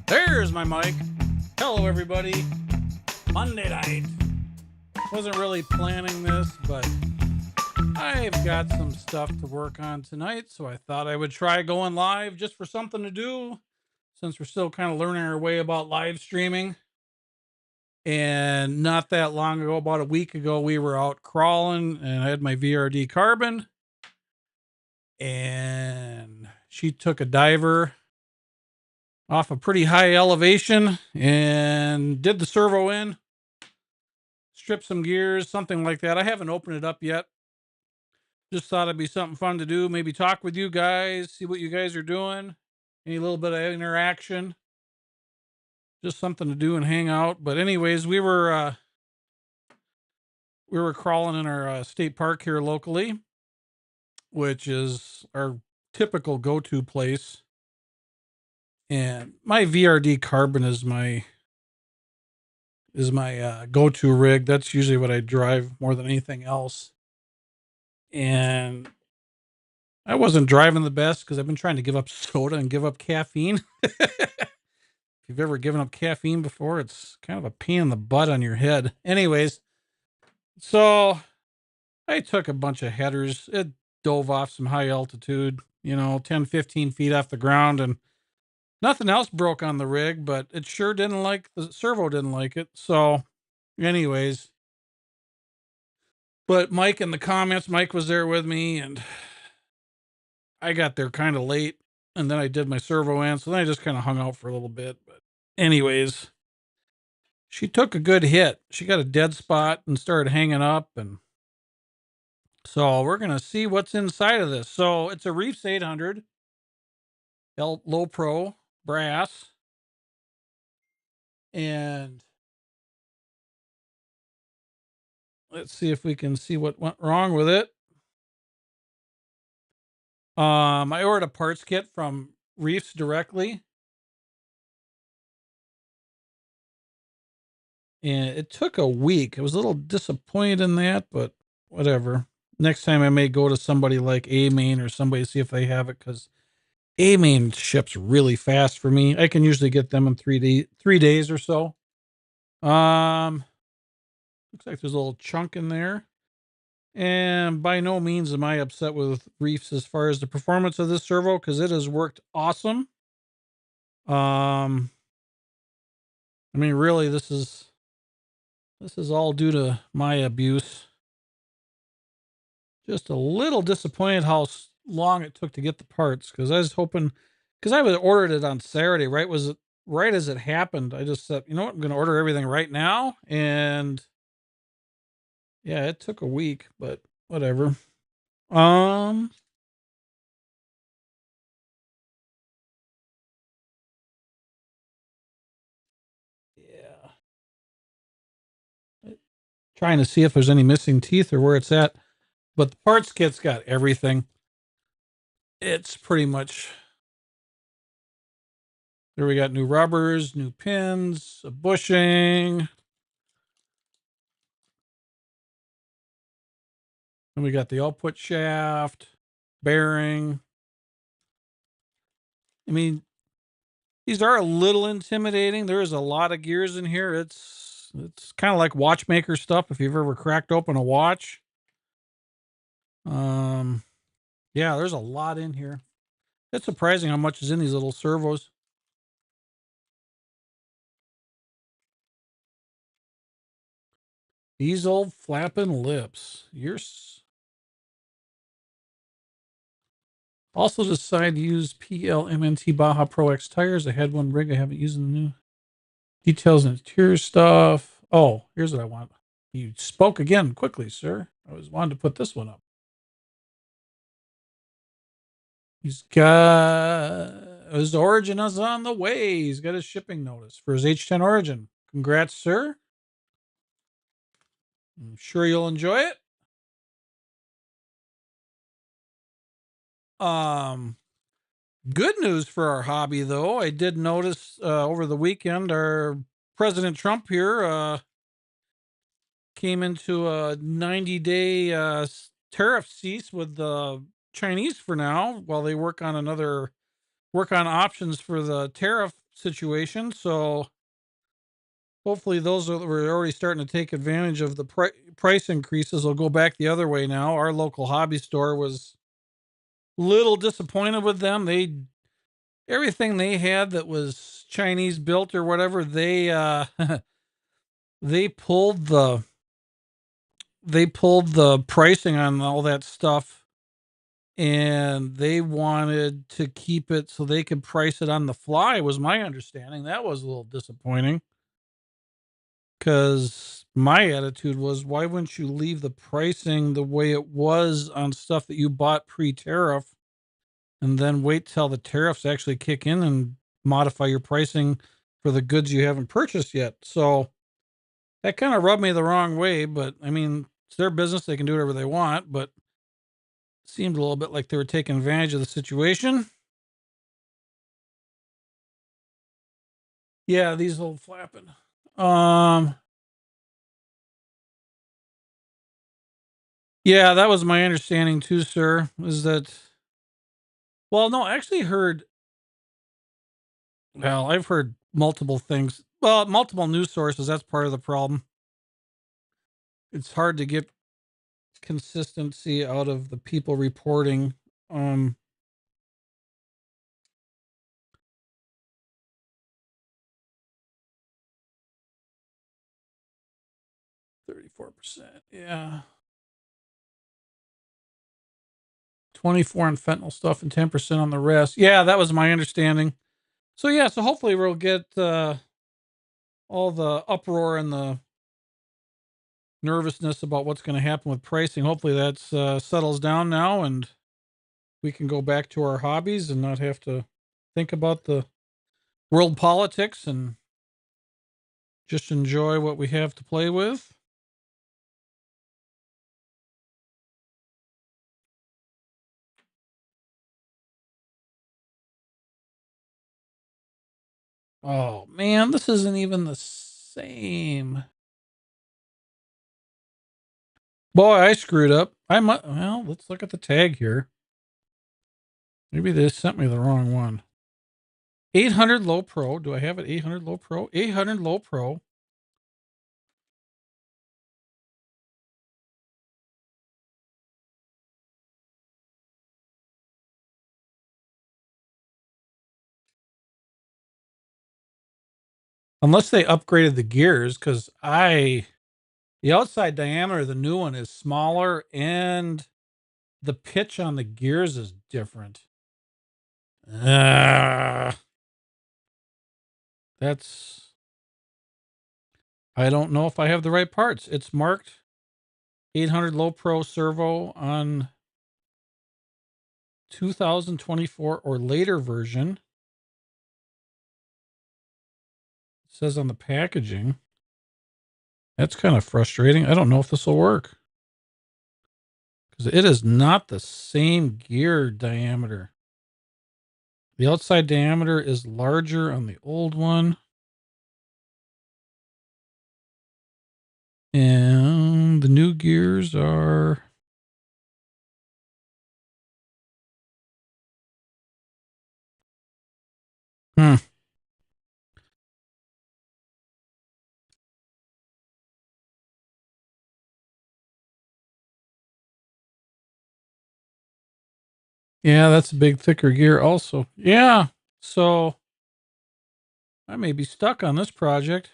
There's my mic. Hello, everybody. Monday night. Wasn't really planning this, but I've got some stuff to work on tonight, so I thought I would try going live just for something to do since we're still kind of learning our way about live streaming. And not that long ago, about a week ago, we were out crawling and I had my VRD carbon and she took a diver off a pretty high elevation and did the servo in, stripped some gears, something like that. I haven't opened it up yet. Just thought it'd be something fun to do. Maybe talk with you guys, see what you guys are doing, any little bit of interaction. Just something to do and hang out. But anyways, we were crawling in our state park here locally, which is our typical go-to place And my VRD Carbon is my go-to rig. That's usually what I drive more than anything else. And I wasn't driving the best because I've been trying to give up soda and give up caffeine. If you've ever given up caffeine before, it's kind of a pain in the butt on your head. Anyways, so I took a bunch of headers. It dove off some high altitude, 10, 15 feet off the ground, and nothing else broke on the rig, but it sure didn't like the servo didn't like it. So, anyways, but Mike in the comments, Mike was there with me, and I got there kind of late, and then I did my servo in, so then I just kind of hung out for a little bit. But anyways, she took a good hit. She got a dead spot and started hanging up, and so we're gonna see what's inside of this. So it's a Reefs 800 Low Pro brass, and let's see if we can see what went wrong with it. I ordered a parts kit from Reefs directly, and it took a week. I was a little disappointed in that, but whatever. Next time I may go to somebody like A Main or somebody to see if they have it, because A Main ships really fast for me. I can usually get them in 3 days or so. Looks like there's a little chunk in there. And by no means am I upset with Reefs as far as the performance of this servo, because it has worked awesome. Um, I mean, really, this is all due to my abuse. Just a little disappointed how long it took to get the parts, because I was hoping, because I would ordered it on Saturday, right? Was it right as it happened? I just said, you know what, I'm going to order everything right now, and yeah, it took a week, but whatever. Um, yeah, trying to see if there's any missing teeth or where it's at, but the parts kit's got everything. It's pretty much there. We got new rubbers, new pins, a bushing. And we got the output shaft, bearing. I mean, these are a little intimidating. There's a lot of gears in here. It's kind of like watchmaker stuff if you've ever cracked open a watch. Um yeah, there's a lot in here. It's surprising how much is in these little servos. These old flapping lips. Also decided to use PLMNT Baja Pro X tires. I had one rig I haven't used in the new. Details and interior stuff. Oh, here's what I want. You spoke again quickly, sir. I was wanting to put this one up. He's got his Origin is on the way. He's got his shipping notice for his H10 Origin. Congrats, sir. I'm sure you'll enjoy it. Um, Good news for our hobby, though. I did notice over the weekend, our President Trump here came into a 90-day tariff cease with the Chinese for now, while they work on options for the tariff situation. So hopefully those that were already starting to take advantage of the price increases will go back the other way now. Our local hobby store was a little disappointed with them. Everything they had that was Chinese built or whatever, they pulled the pricing on all that stuff, and they wanted to keep it so they could price it on the fly, was my understanding. That was a little disappointing, because my attitude was, why wouldn't you leave the pricing the way it was on stuff that you bought pre-tariff, and then wait till the tariffs actually kick in and modify your pricing for the goods you haven't purchased yet? So that kind of rubbed me the wrong way, but I mean, it's their business. They can do whatever they want, but it seemed a little bit like they were taking advantage of the situation. Yeah, these little flapping. Um, yeah, that was my understanding too, sir. Is that well, no, I actually heard well, I've heard multiple things. Well, multiple news sources, that's part of the problem. It's hard to get consistency out of the people reporting. Um 34%. Yeah. 24 on fentanyl stuff and 10% on the rest. Yeah, that was my understanding. So yeah, so hopefully we'll get all the uproar and the nervousness about what's going to happen with pricing. Hopefully that's settles down now and we can go back to our hobbies and not have to think about the world politics and just enjoy what we have to play with. Oh man, this isn't even the same. Boy, I screwed up. I might well, let's look at the tag here. Maybe they sent me the wrong one. 800 low pro. Do I have it? 800 low pro. 800 low pro. Unless they upgraded the gears, because the outside diameter of the new one is smaller and the pitch on the gears is different. Uh, that's I don't know if I have the right parts. It's marked 800 low pro servo on 2024 or later version. It says on the packaging. That's kind of frustrating. I don't know if this will work because it is not the same gear diameter. The outside diameter is larger on the old one. And the new gears are hmm. Yeah, that's a big thicker gear also. Yeah. So I may be stuck on this project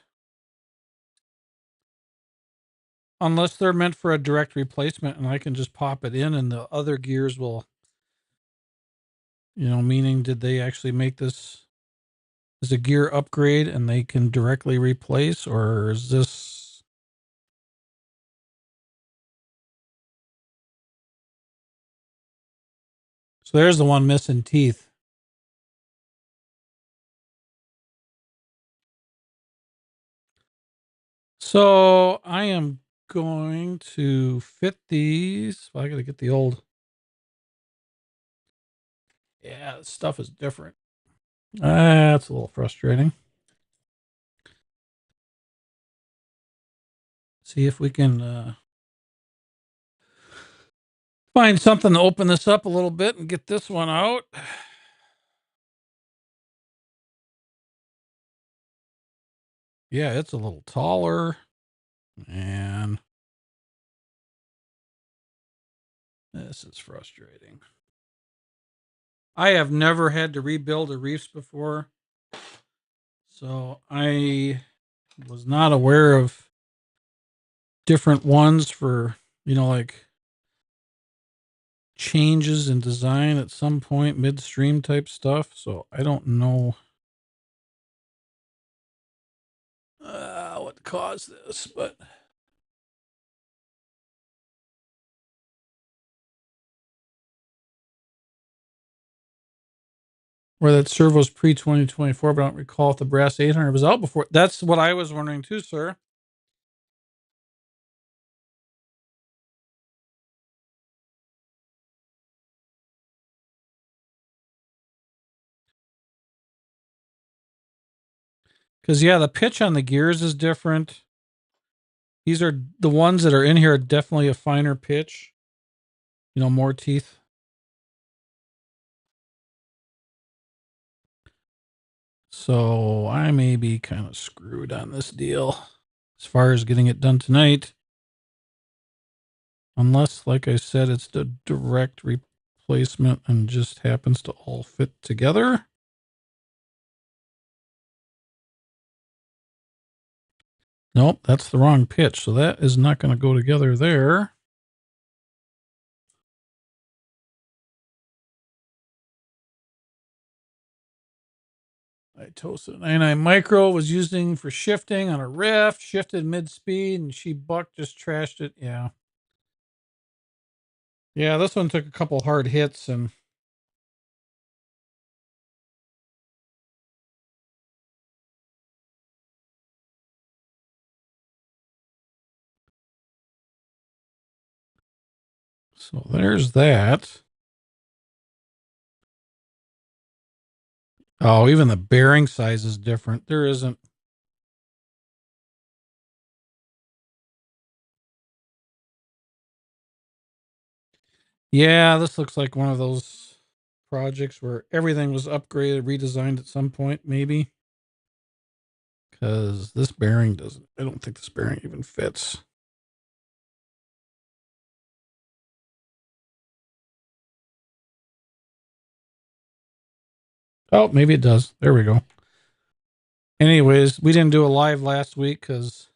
unless they're meant for a direct replacement and I can just pop it in and the other gears will, meaning did they actually make this as a gear upgrade and they can directly replace, or is this so there's the one missing teeth. So I am going to fit these. Well, I got to get the old. Yeah, this stuff is different. That's a little frustrating. See if we can find something to open this up a little bit and get this one out. Yeah, it's a little taller. And this is frustrating. I have never had to rebuild a reefs before. So I was not aware of different ones for, like changes in design at some point midstream type stuff. So I don't know what caused this, but where that servo's pre 2024, but I don't recall if the brass 800 was out before. That's what I was wondering too, sir. Because, yeah, the pitch on the gears is different. These are the ones that are in here are definitely a finer pitch, more teeth. So I may be kind of screwed on this deal as far as getting it done tonight. Unless, like I said, it's the direct replacement and just happens to all fit together. Nope, that's the wrong pitch. So that is not going to go together there. I toasted 99 micro was using for shifting on a rift, shifted mid speed, and she bucked, just trashed it. Yeah. Yeah, this one took a couple hard hits and so there's that. Oh, even the bearing size is different. There isn't. Yeah, this looks like one of those projects where everything was upgraded, redesigned at some point, maybe. Because this bearing doesn't, I don't think this bearing even fits. Oh, maybe it does. There we go. Anyways, we didn't do a live last week because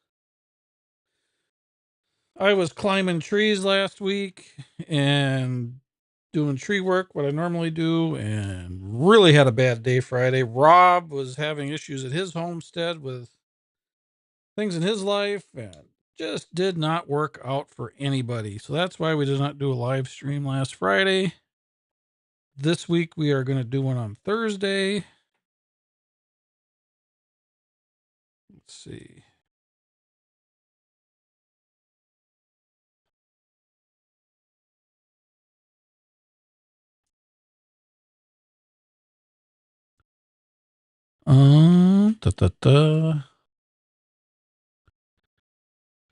I was climbing trees last week and doing tree work, what I normally do, and really had a bad day Friday. Rob was having issues at his homestead with things in his life and just did not work out for anybody. So that's why we did not do a live stream last Friday. This week we are going to do one on Thursday. Let's see. Da, da, da.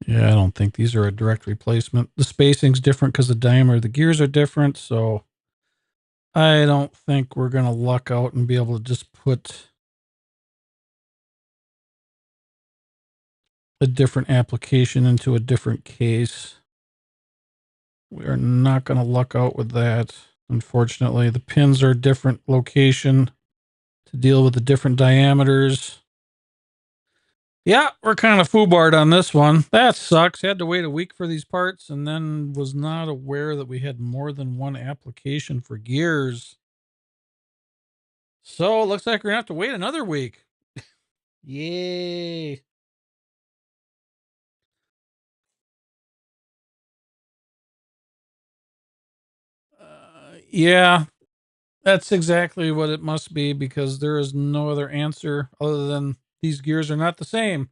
Yeah, I don't think these are a direct replacement. The spacing's different because the diameter of the gears are different. So I don't think we're going to luck out and be able to just put a different application into a different case. We are not going to luck out with that. Unfortunately, the pins are a different location to deal with the different diameters. Yeah, we're kind of foobarred on this one. That sucks. Had to wait a week for these parts and then was not aware that we had more than one application for gears. So it looks like we're going to have to wait another week. Yay. Yeah, that's exactly what it must be because there is no other answer other than these gears are not the same.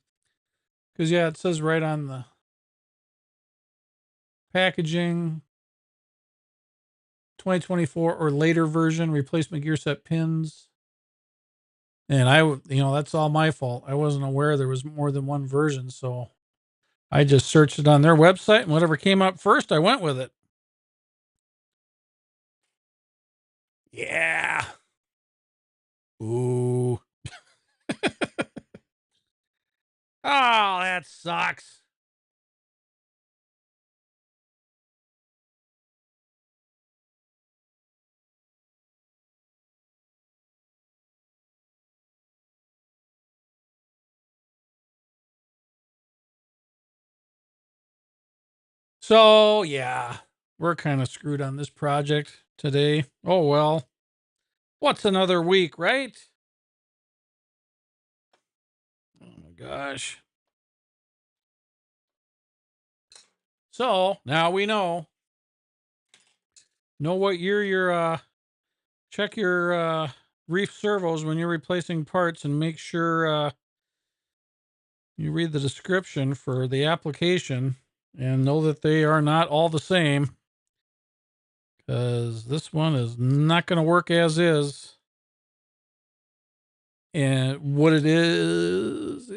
Because, yeah, it says right on the packaging 2024 or later version, replacement gear set pins. And that's all my fault. I wasn't aware there was more than one version. So I just searched it on their website and whatever came up first, I went with it. Yeah. Ooh. Oh, that sucks. So, yeah, we're kind of screwed on this project today. Oh, well, what's another week, right? Oh, my gosh. So now we know what year you're, check your, reef servos when you're replacing parts and make sure, you read the description for the application and know that they are not all the same because this one is not going to work as is. And what it is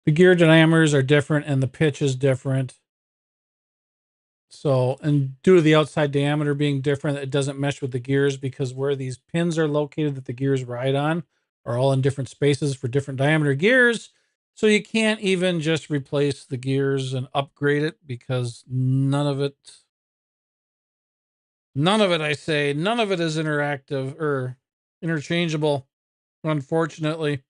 the gear diameters are different and the pitch is different. So, and due to the outside diameter being different, it doesn't mesh with the gears because where these pins are located that the gears ride on are all in different spaces for different diameter gears. So you can't even just replace the gears and upgrade it because I say, none of it is interactive or interchangeable, unfortunately.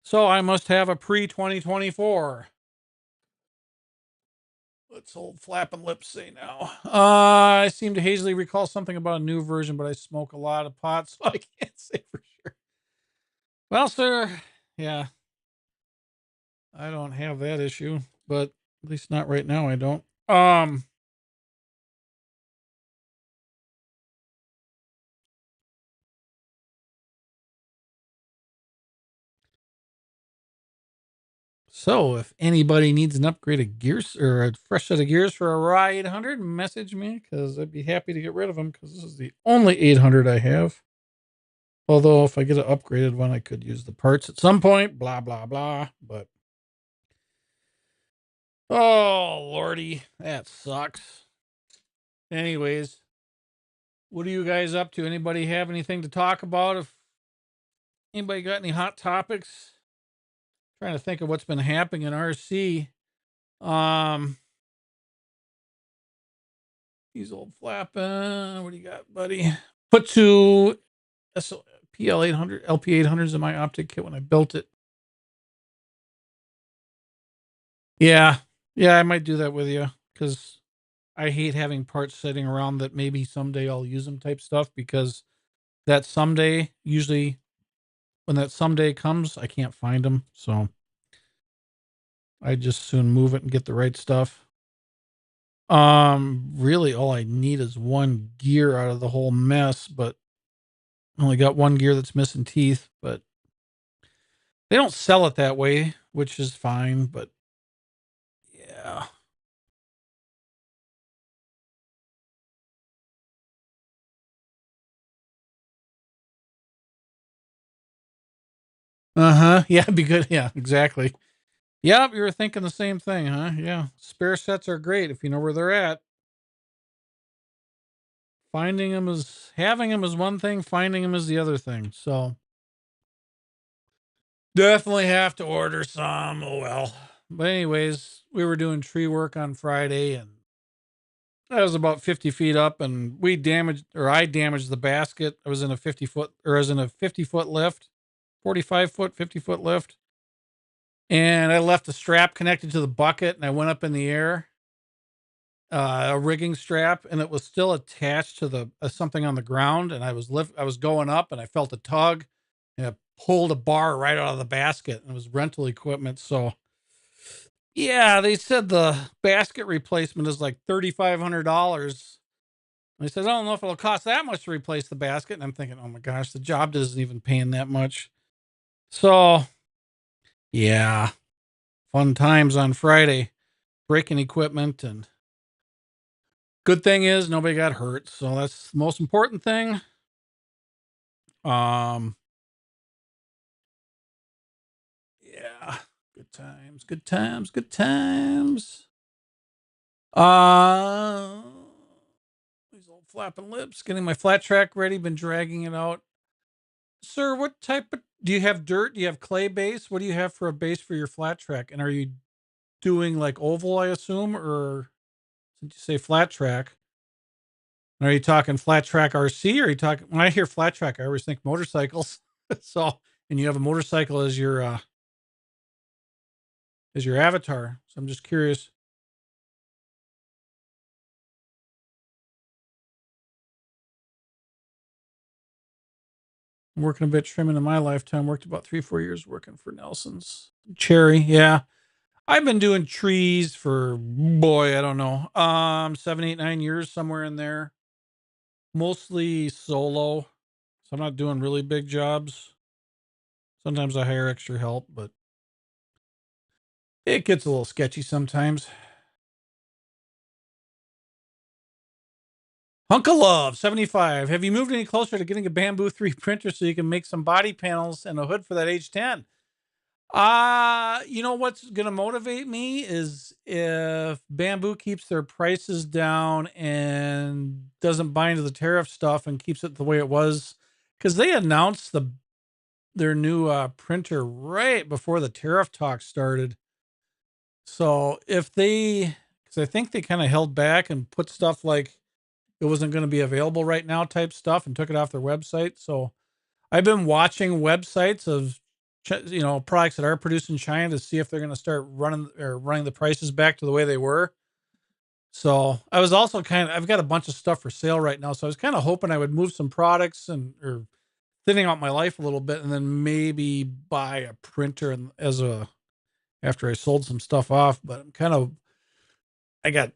So I must have a pre 2024. What's old flapping lips say now? I seem to hazily recall something about a new version, but I smoke a lot of pot, so I can't say for sure. Well, sir, yeah, I don't have that issue, but at least not right now. I don't. So if anybody needs an upgraded gears or a fresh set of gears for a Raw 800, message me because I'd be happy to get rid of them because this is the only 800 I have. Although if I get an upgraded one, I could use the parts at some point. Blah blah blah. But oh lordy, that sucks. Anyways, what are you guys up to? Anybody have anything to talk about? If anybody got any hot topics, trying to think of what's been happening in RC. Um, He's old flapping. What do you got, buddy? Put two PL 800 LP 800s in my optic kit when I built it. Yeah, yeah, I might do that with you because I hate having parts sitting around that maybe someday I'll use them type stuff because that someday usually when that someday comes, I can't find them. So I just soon move it and get the right stuff. Really all I need is one gear out of the whole mess, but I only got one gear that's missing teeth, but they don't sell it that way, which is fine, but yeah. Uh-huh. Yeah, be good. Yeah, exactly. Yep, you were thinking the same thing, huh? Yeah. Spare sets are great if you know where they're at. Having them is one thing, finding them is the other thing. So definitely have to order some. Oh well. But anyways, we were doing tree work on Friday and I was about 50 feet up and I damaged the basket. I was in a 50-foot lift, 45-foot, 50-foot lift. And I left a strap connected to the bucket and I went up in the air, a rigging strap, and it was still attached to the something on the ground. And I was going up and I felt a tug and it pulled a bar right out of the basket and it was rental equipment. So yeah, they said the basket replacement is like $3,500. And he says, I don't know if it'll cost that much to replace the basket. And I'm thinking, oh my gosh, the job isn't even paying that much. So yeah, fun times on Friday, breaking equipment. And good thing is nobody got hurt. So that's the most important thing. Um, yeah, good times, good times, good times. Uh, these old flapping lips, getting my flat track ready, been dragging it out. Sir, what type of do you have dirt? Do you have clay base? What do you have for a base for your flat track? And are you doing like oval, I assume, or since you say flat track, are you talking flat track RC? Or are you talking when I hear flat track, I always think motorcycles. So and you have a motorcycle as your avatar. So I'm just curious. I'm working a bit trimming in my lifetime. Worked about 3, 4 years working for Nelson's. Cherry, yeah. I've been doing trees for boy, I don't know. 7, 8, 9 years, somewhere in there. Mostly solo. So I'm not doing really big jobs. Sometimes I hire extra help, but it gets a little sketchy sometimes. Hunk of Love 75. Have you moved any closer to getting a bamboo 3 printer so you can make some body panels and a hood for that H10? You know what's gonna motivate me is if Bamboo keeps their prices down and doesn't buy into the tariff stuff and keeps it the way it was, because they announced their new printer right before the tariff talk started. So if they, because I think they kind of held back and put stuff like it wasn't going to be available right now type stuff and took it off their website. So I've been watching websites of products that are produced in China to see if they're going to start running the prices back to the way they were. So I was also I've got a bunch of stuff for sale right now. So I was kind of hoping I would move some products and or thinning out my life a little bit, and then maybe buy a printer and after I sold some stuff off. But I got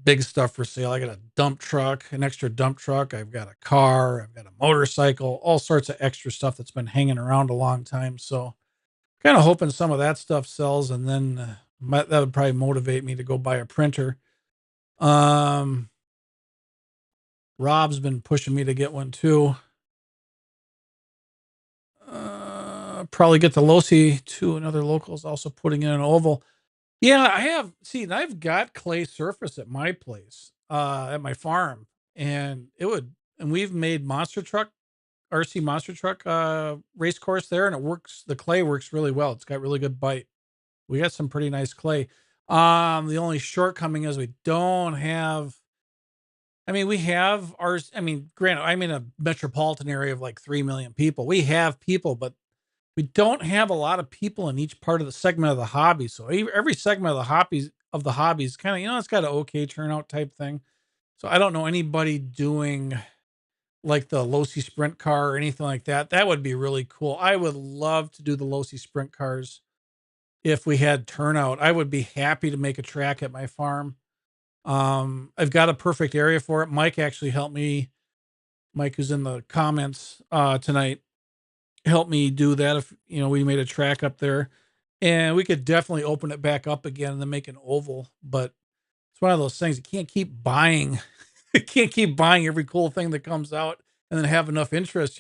big stuff for sale. I got a dump truck, an extra dump truck. I've got a car. I've got a motorcycle, all sorts of extra stuff that's been hanging around a long time. So kind of hoping some of that stuff sells, and then that would probably motivate me to go buy a printer. Um, Rob's been pushing me to get one too. Probably get the Losi too. Another local is also putting in an oval. Yeah, I have seen. I've got clay surface at my place, at my farm, and we've made monster truck, RC monster truck, race course there, and it works. The clay works really well. It's got really good bite. We got some pretty nice clay. The only shortcoming is we don't have. I mean, we have ours. I mean, granted, I'm in a metropolitan area of like 3 million people. We have people, but we don't have a lot of people in each part of the segment of the hobby. So every segment of the hobbies kind of, it's got an okay turnout type thing. So I don't know anybody doing like the Losi sprint car or anything like that. That would be really cool. I would love to do the Losi sprint cars if we had turnout. I would be happy to make a track at my farm. I've got a perfect area for it. Mike actually helped me. Mike, who's in the comments tonight, help me do that. If we made a track up there, and we could definitely open it back up again and then make an oval. But it's one of those things you can't keep buying. You can't keep buying every cool thing that comes out and then have enough interest.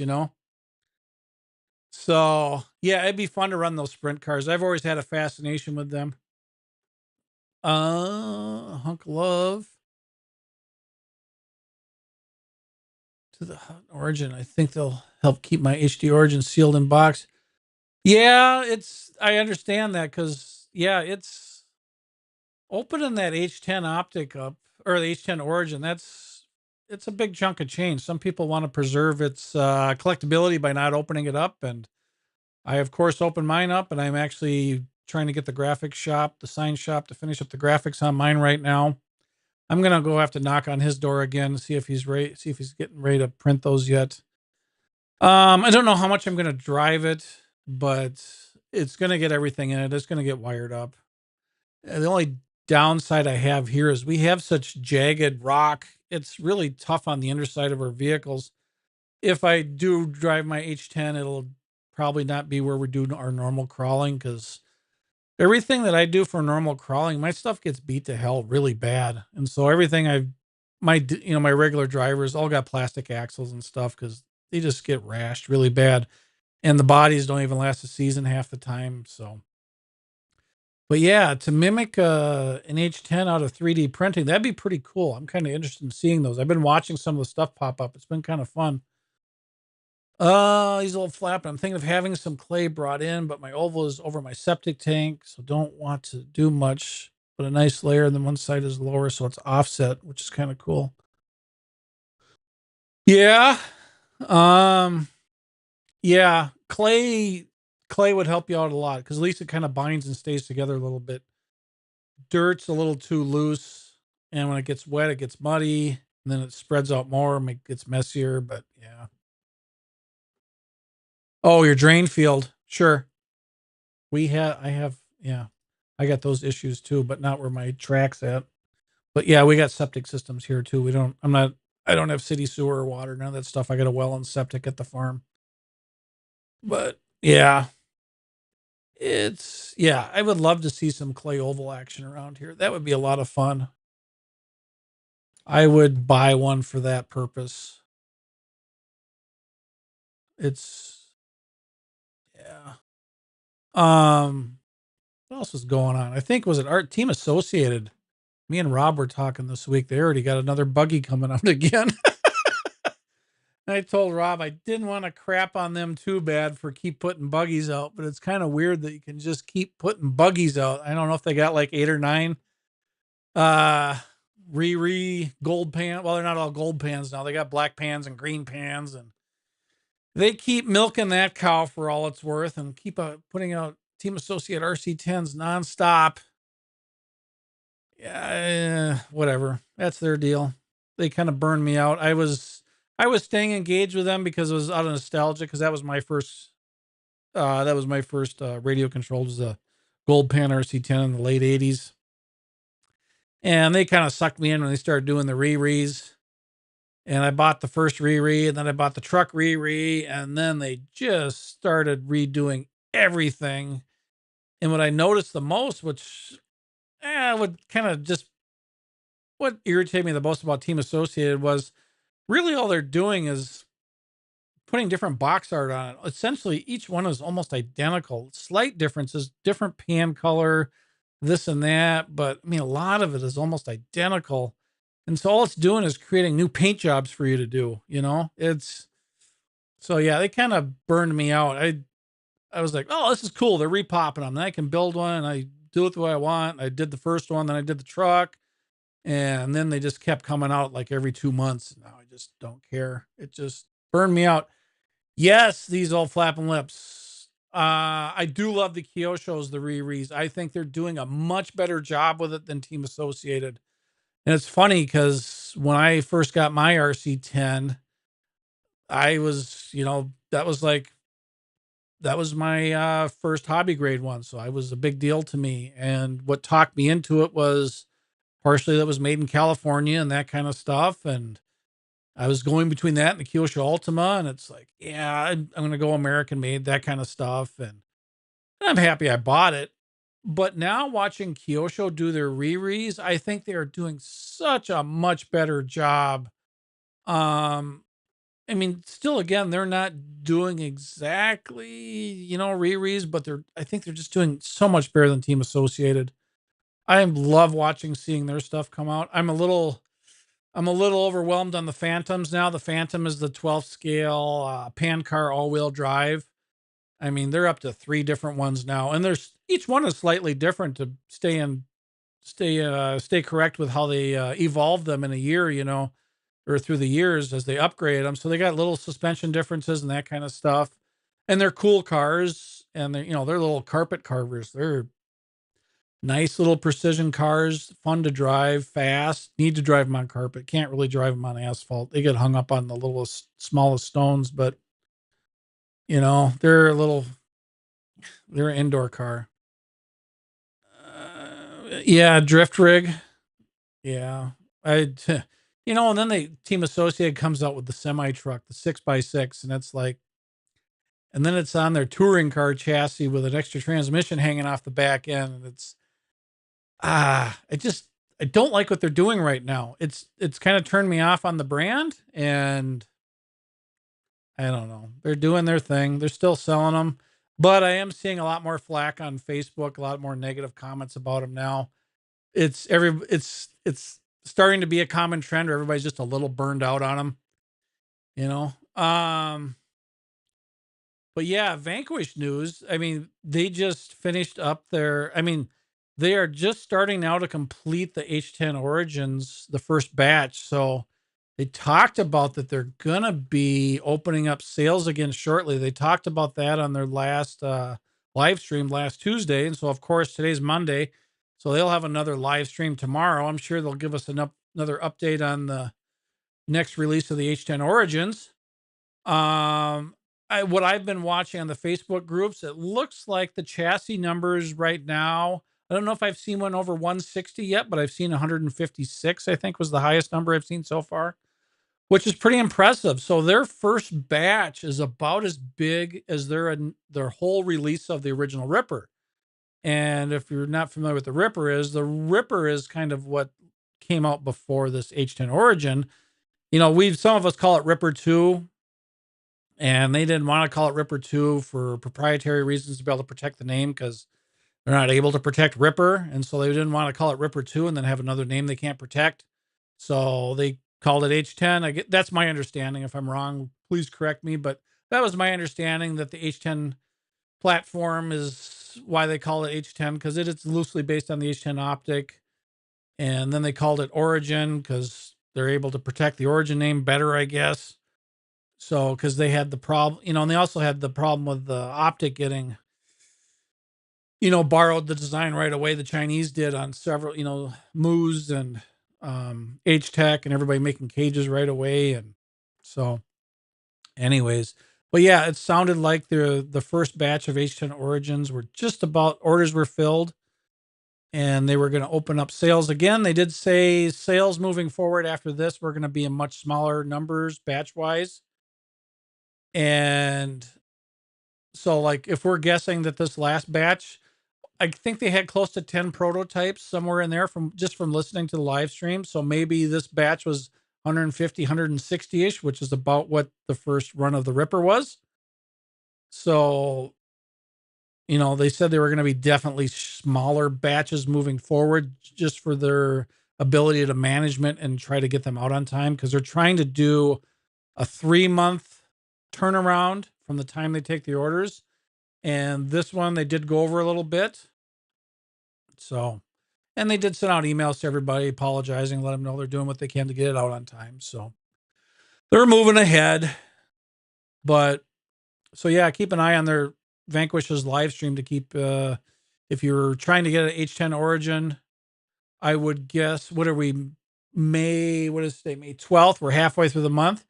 So yeah, it'd be fun to run those sprint cars. I've always had a fascination with them. Hunk of Love to the Origin. I think they'll help keep my HD Origin sealed in box. Yeah, I understand that because yeah, it's opening that H10 optic up or the H10 Origin. It's a big chunk of change. Some people want to preserve its collectability by not opening it up, and I of course open mine up, and I'm actually trying to get the graphics shop, the sign shop, to finish up the graphics on mine right now. I'm gonna go have to knock on his door again, see if he's getting ready to print those yet. I don't know how much I'm gonna drive it, but it's gonna get everything in it. It's gonna get wired up. The only downside I have here is we have such jagged rock. It's really tough on the underside of our vehicles. If I do drive my H10, it'll probably not be where we do our normal crawling, because everything that I do for normal crawling, my stuff gets beat to hell really bad. And so everything my regular drivers all got plastic axles and stuff because they just get rashed really bad. And the bodies don't even last a season half the time. So, but yeah, to mimic an H10 out of 3D printing, that'd be pretty cool. I'm kind of interested in seeing those. I've been watching some of the stuff pop up. It's been kind of fun. He's a little flapping. I'm thinking of having some clay brought in, but my oval is over my septic tank, so don't want to do much. But a nice layer, and then one side is lower, so it's offset, which is kind of cool. Yeah. Um, yeah, clay would help you out a lot because at least it kind of binds and stays together a little bit. Dirt's a little too loose, and when it gets wet, it gets muddy, and then it spreads out more, and it gets messier. But yeah. Oh, your drain field, sure. Yeah, I got those issues too, but not where my track's at. But yeah, we got septic systems here too. I don't have city sewer or water, none of that stuff. I got a well and septic at the farm. But yeah, I would love to see some clay oval action around here. That would be a lot of fun. I would buy one for that purpose. It's yeah. What else was going on? I think was it Art Team Associated. Me and Rob were talking this week. They already got another buggy coming out again. I told Rob I didn't want to crap on them too bad for keep putting buggies out, but it's kind of weird that you can just keep putting buggies out. I don't know if they got like 8 or 9 uh gold pan. Well, they're not all gold pans now. They got black pans and green pans, and they keep milking that cow for all it's worth and keep putting out Team Associate RC10s nonstop. Yeah, whatever. That's their deal. They kind of burned me out. I was staying engaged with them because it was out of nostalgia, because that was my first radio controlled, was a Gold Pan RC10 in the late 80s. And they kind of sucked me in when they started doing the re-rees. And I bought the first re-re, and then I bought the truck re-re, and then they just started redoing everything. And what I noticed the most, which would kind of just what irritated me the most about Team Associated, was really all they're doing is putting different box art on it. Essentially, each one is almost identical. Slight differences, different pan color, this and that. But I mean, a lot of it is almost identical. And so all it's doing is creating new paint jobs for you to do, It's so yeah, they kind of burned me out. I was like, oh, this is cool. They're repopping them. And I can build one and I do it the way I want. I did the first one, then I did the truck. And then they just kept coming out like every 2 months. Now I just don't care. It just burned me out. Yes, these old flapping lips. I do love the Kyoshos, the re-rees. I think they're doing a much better job with it than Team Associated. And it's funny because when I first got my RC10, I was, that was my first hobby grade one. So I was a big deal to me. And what talked me into it was partially that was made in California and that kind of stuff. And I was going between that and the Kyosho Ultima, and it's like, yeah, I'm going to go American made, that kind of stuff. And I'm happy I bought it. But now watching Kyosho do their re-rees, I think they are doing such a much better job. Um, I mean, still, again, they're not doing exactly, re-rees, but I think they're just doing so much better than Team Associated. I love seeing their stuff come out. I'm a little overwhelmed on the Phantoms now. The Phantom is the 12th scale pan car all-wheel drive. I mean, they're up to 3 different ones now, and there's each one is slightly different to stay correct with how they evolve them in a year, or through the years as they upgrade them. So they got little suspension differences and that kind of stuff. And they're cool cars, and they're little carpet carvers. They're nice little precision cars, fun to drive, fast. Need to drive them on carpet. Can't really drive them on asphalt. They get hung up on the littlest, smallest stones, but they're an indoor car. Yeah, drift rig. Yeah. I, and then the Team Associated comes out with the semi truck, the 6x6, and it's like, and then it's on their touring car chassis with an extra transmission hanging off the back end. And it's, I don't like what they're doing right now. It's kind of turned me off on the brand, and I don't know. They're doing their thing. They're still selling them, but I am seeing a lot more flack on Facebook, a lot more negative comments about them now. It's starting to be a common trend where everybody's just a little burned out on them, you know. But yeah, Vanquish news. I mean, they just finished up I mean, they are just starting now to complete the H10 Origins, the first batch. So they talked about that they're going to be opening up sales again shortly. They talked about that on their last live stream last Tuesday. And so, of course, today's Monday. So they'll have another live stream tomorrow. I'm sure they'll give us another update on the next release of the H10 Origins. What I've been watching on the Facebook groups, it looks like the chassis numbers right now. I don't know if I've seen one over 160 yet, but I've seen 156, I think was the highest number I've seen so far, which is pretty impressive. So their first batch is about as big as their whole release of the original Ripper. And if you're not familiar with the Ripper is kind of what came out before this H10 Origin. Some of us call it Ripper 2, and they didn't want to call it Ripper 2 for proprietary reasons to be able to protect the name because they're not able to protect Ripper. And so they didn't want to call it Ripper 2 and then have another name they can't protect. So they called it H10. That's my understanding. If I'm wrong, please correct me. But that was my understanding, that the H10 platform is why they call it H10, because it's loosely based on the H10 optic. And then they called it Origin because they're able to protect the Origin name better, I guess. So, because they had the problem, and they also had the problem with the optic getting, borrowed the design right away. The Chinese did on several, Moose and H-Tech and everybody making cages right away. And so, anyways, but yeah, it sounded like the first batch of H10 Origins were just about, orders were filled and they were going to open up sales again. They did say sales moving forward after this were going to be in much smaller numbers batch wise. And so, like, if we're guessing that this last batch, I think they had close to 10 prototypes somewhere in there from listening to the live stream. So maybe this batch was 150, 160-ish, which is about what the first run of the Ripper was. So, they said they were going to be definitely smaller batches moving forward just for their ability to management and try to get them out on time, because they're trying to do a 3-month turnaround from the time they take the orders. And this one, they did go over a little bit. So, and they did send out emails to everybody apologizing, let them know they're doing what they can to get it out on time. So they're moving ahead. But so yeah, keep an eye on their Vanquish's live stream to keep, if you're trying to get an H10 Origin, I would guess, what are we, what is today, May 12th? We're halfway through the month.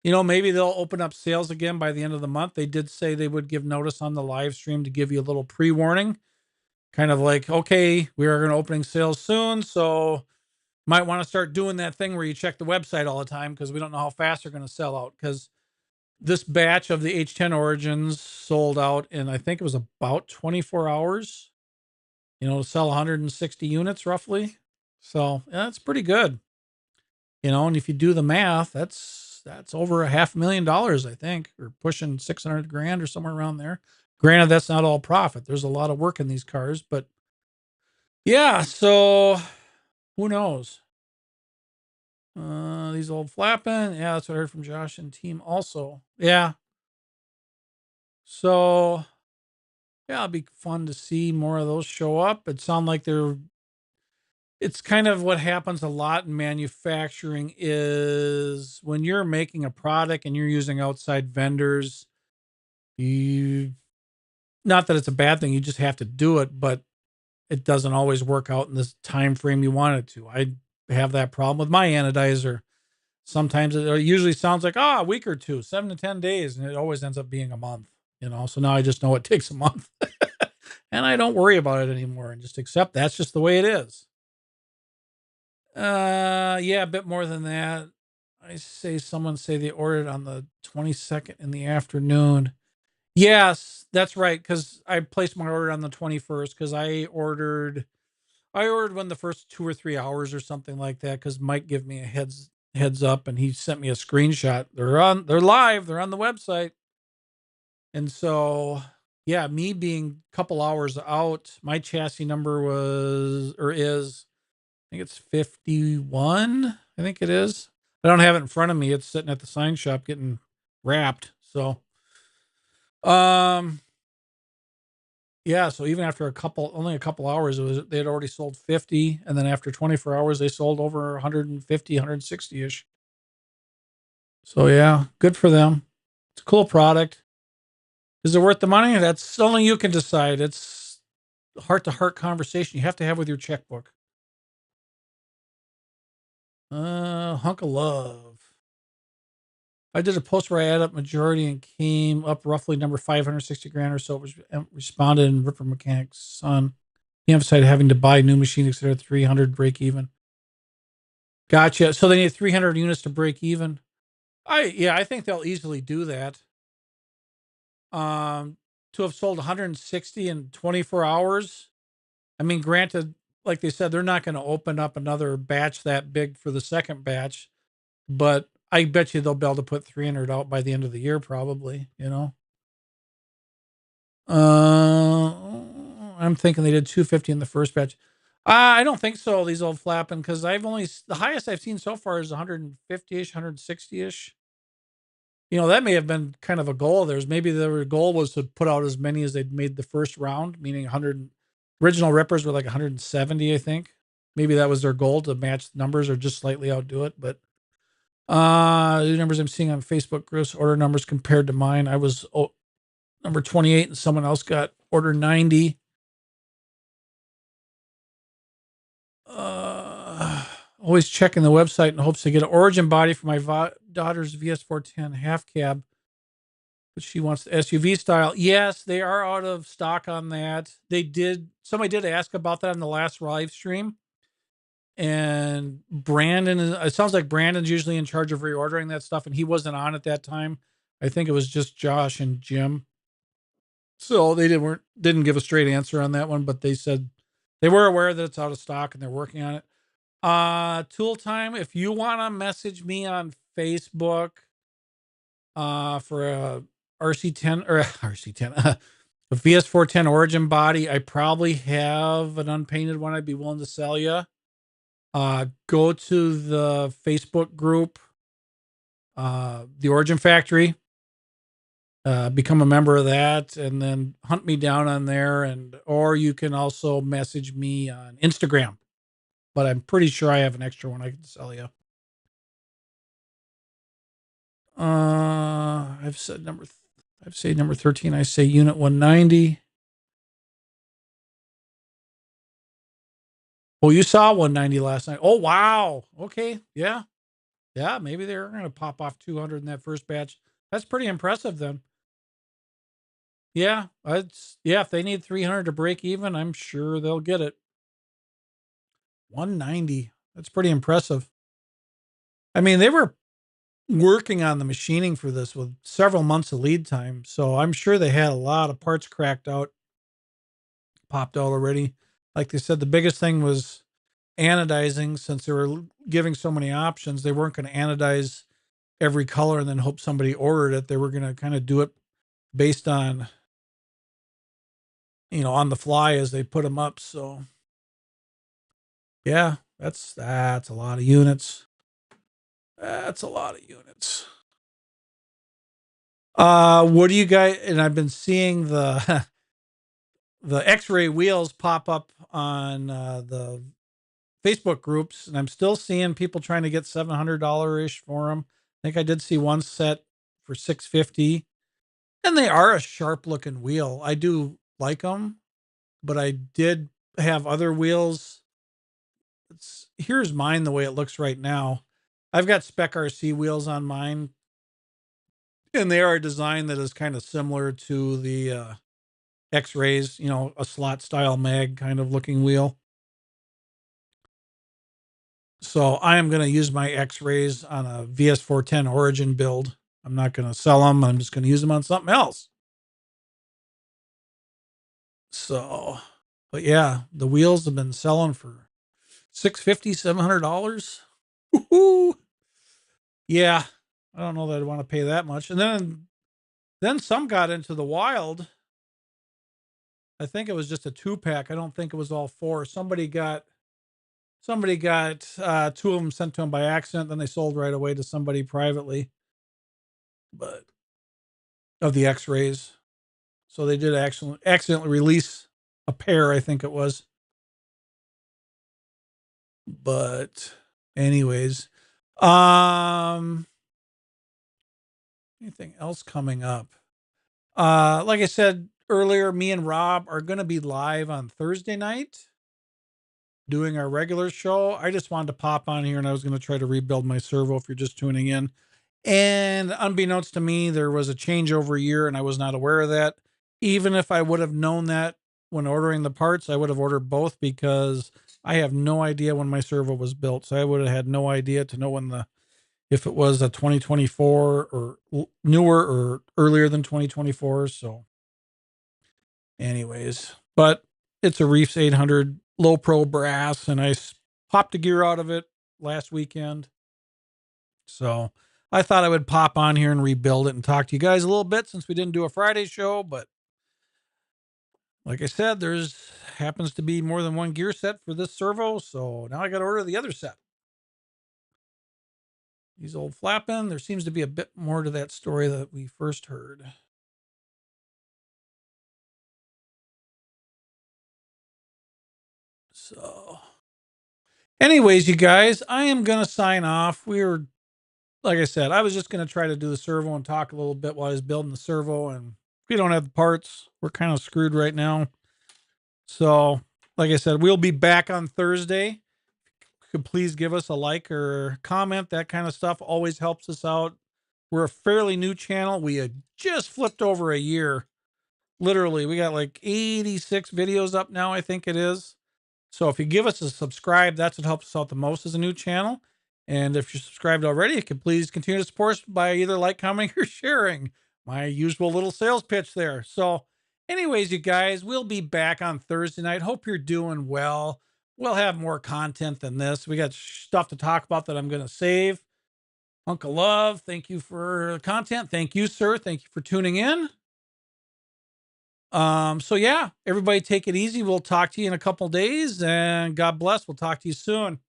Maybe they'll open up sales again by the end of the month. They did say they would give notice on the live stream to give you a little pre-warning, kind of like, okay, we are going to opening sales soon. So might want to start doing that thing where you check the website all the time, because we don't know how fast they're going to sell out. Because this batch of the H10 Origins sold out in, I think it was about 24 hours, to sell 160 units roughly. So yeah, that's pretty good. And if you do the math, that's over $500,000, I think, or pushing 600 grand or somewhere around there. Granted, that's not all profit. There's a lot of work in these cars, but yeah, so who knows? These old flapping. Yeah, that's what I heard from Josh and team also. Yeah. So yeah, it'll be fun to see more of those show up. It sounds like it's kind of what happens a lot in manufacturing is when you're making a product and you're using outside vendors, you, not that it's a bad thing, you just have to do it, but it doesn't always work out in this time frame you want it to. I have that problem with my anodizer. Sometimes it usually sounds like, a week or two, 7 to 10 days, and it always ends up being a month, So now I just know it takes a month and I don't worry about it anymore and just accept that's just the way it is. Yeah, a bit more than that. Someone say they ordered on the 22nd in the afternoon. Yes, that's right. Cause I placed my order on the 21st, cause I ordered when the first 2 or 3 hours or something like that. Cause Mike gave me a heads up and he sent me a screenshot. They're live. They're on the website. And so, yeah, me being a couple hours out, my chassis number is, I think it's 51. I think it is. I don't have it in front of me. It's sitting at the sign shop getting wrapped. So, um, yeah. So even after only a couple hours, they had already sold 50. And then after 24 hours, they sold over 150, 160 ish. So yeah, good for them. It's a cool product. Is it worth the money? That's only you can decide. It's heart to heart conversation you have to have with your checkbook. Hunk of love. I did a post where I added up majority and came up roughly number 560 grand or so. It was responded in Ripper Mechanics son. He emphasized having to buy new machines, etc. 300 break even. Gotcha. So they need 300 units to break even. I think they'll easily do that. To have sold 160 in 24 hours. I mean, granted, like they said, they're not going to open up another batch that big for the second batch, but I bet you they'll be able to put 300 out by the end of the year, probably, you know. Uh, I'm thinking they did 250 in the first batch. I don't think so. These old flapping, because the highest I've seen so far is 150ish, 160ish. You know, that may have been kind of a goal of theirs. Maybe their goal was to put out as many as they'd made the first round, meaning 100. Original rippers were like 170, I think. Maybe that was their goal, to match the numbers or just slightly outdo it. But the numbers I'm seeing on Facebook, gross order numbers compared to mine, I was number 28 and someone else got order 90. Always checking the website in hopes to get an origin body for my daughter's VS410 half cab, but she wants the SUV style. Yes, they are out of stock on that. Somebody did ask about that on the last live stream. And it sounds like Brandon's usually in charge of reordering that stuff, and he wasn't on at that time. I think it was just Josh and Jim. So they didn't give a straight answer on that one, but they said they were aware that it's out of stock and they're working on it. Tool time. If you want to message me on Facebook, for a RC10 or RC10, a VS410 origin body, I probably have an unpainted one I'd be willing to sell you. Go to the Facebook group, the Origin Factory, become a member of that, and then hunt me down on there. Or you can also message me on Instagram, but I'm pretty sure I have an extra one I can sell you. I've said number 13. I say unit 190. Oh, you saw 190 last night. Oh, wow. Okay. Yeah. Yeah. Maybe they're going to pop off 200 in that first batch. That's pretty impressive then. Yeah. If they need 300 to break even, I'm sure they'll get it. 190. That's pretty impressive. I mean, they were working on the machining for this with several months of lead time. So I'm sure they had a lot of parts popped out already. Like they said, the biggest thing was anodizing. Since they were giving so many options, they weren't going to anodize every color and then hope somebody ordered it. They were going to kind of do it based on, on the fly as they put them up. So yeah, that's a lot of units. That's a lot of units. What do you guys, and I've been seeing the the X-ray wheels pop up on the Facebook groups, and I'm still seeing people trying to get $700 ish for them. I think I did see one set for $650, and they are a sharp looking wheel. I do like them, but I did have other wheels. Here's mine the way it looks right now. I've got Spec RC wheels on mine, and they are a design that is kind of similar to the X-rays, a slot style mag kind of looking wheel. So I am going to use my X-rays on a VS410 Origin build. I'm not going to sell them. I'm just going to use them on something else. So, but yeah, the wheels have been selling for $650, $700. Woo-hoo. Yeah, I don't know that I'd want to pay that much. And then some got into the wild. I think it was just a 2-pack. I don't think it was all 4. Somebody got 2 of them sent to them by accident. Then they sold right away to somebody privately, but of the X-rays. So they did accidentally release a pair, I think it was. But anyways, anything else coming up? Like I said earlier, me and Rob are going to be live on Thursday night doing our regular show. I just wanted to pop on here, and I was going to try to rebuild my servo if you're just tuning in. And unbeknownst to me, there was a changeover year, and I was not aware of that. Even if I would have known that when ordering the parts, I would have ordered both, because I have no idea when my servo was built. So I would have had no idea to know if it was a 2024 or newer or earlier than 2024. So anyways, but it's a Reefs 800 low pro brass, and I popped a gear out of it last weekend. So I thought I would pop on here and rebuild it and talk to you guys a little bit since we didn't do a Friday show. But like I said, there's happens to be more than one gear set for this servo. So now I got to order the other set. These old flapping, there seems to be a bit more to that story that we first heard. So anyways, you guys, I am going to sign off. Like I said, I was just going to try to do the servo and talk a little bit while I was building the servo. And if we don't have the parts, we're kind of screwed right now. So, like I said, we'll be back on Thursday. Could please give us a like or comment. That kind of stuff always helps us out. We're a fairly new channel. We had just flipped over a year. Literally, we got like 86 videos up now, I think it is. So if you give us a subscribe, that's what helps us out the most as a new channel. And if you're subscribed already, you can please continue to support us by either like, commenting, or sharing. My usual little sales pitch there. So anyways, you guys, we'll be back on Thursday night. Hope you're doing well. We'll have more content than this. We got stuff to talk about that I'm going to save. Uncle Love, thank you for the content. Thank you, sir. Thank you for tuning in. So yeah, everybody take it easy. We'll talk to you in a couple days, and God bless. We'll talk to you soon.